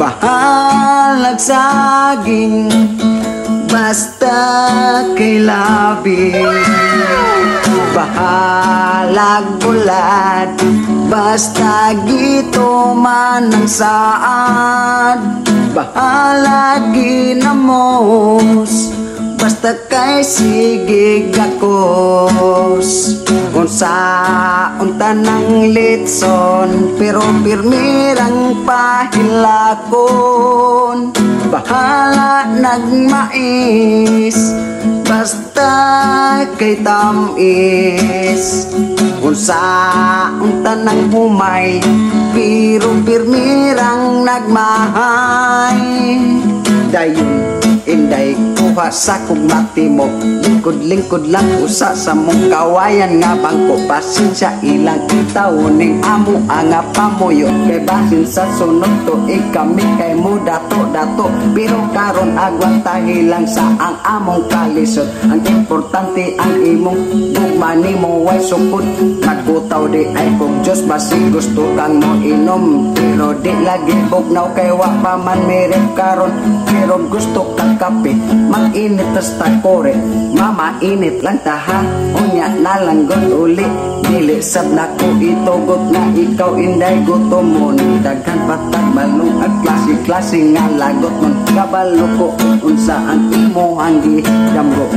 Bahalag saging basta kay labi, bahalag bulad basta gito man ang saad, bahalag ginamos basta kay sige gakos. Kung saon tanang litson pero pirmirang pahilakon, bahala nagmais basta kay tamis. Kung saon tanang humay pero pirmirang nagmahay, dayon inday kuha sa kugmati mo, lingkod-lingkod lang usa sa mong kawayan nga bangko. Pasensya ilang itawon ning amo ang pamuyo, kay basin sa sunod to kami kay mo dato-dato. Pero karon agwang tahi lang sa ang among kalisod. Ang importante ang imong bugmani mo way sukod. Nagkutaw di ay kung Diyos basig gusto kang mo inom, pero di lagi bugnaw kay wa pa man mirip karon. Pero gusto kang kape, mag-init tas takore, mama init lang taha, unya nalanggot uli. Dili sab na ko itugot na ikaw inday gutom mo, daghan patag balong at klase-klase nga lagot mo. Kabalo ko unsa ang imo hanggi damgo.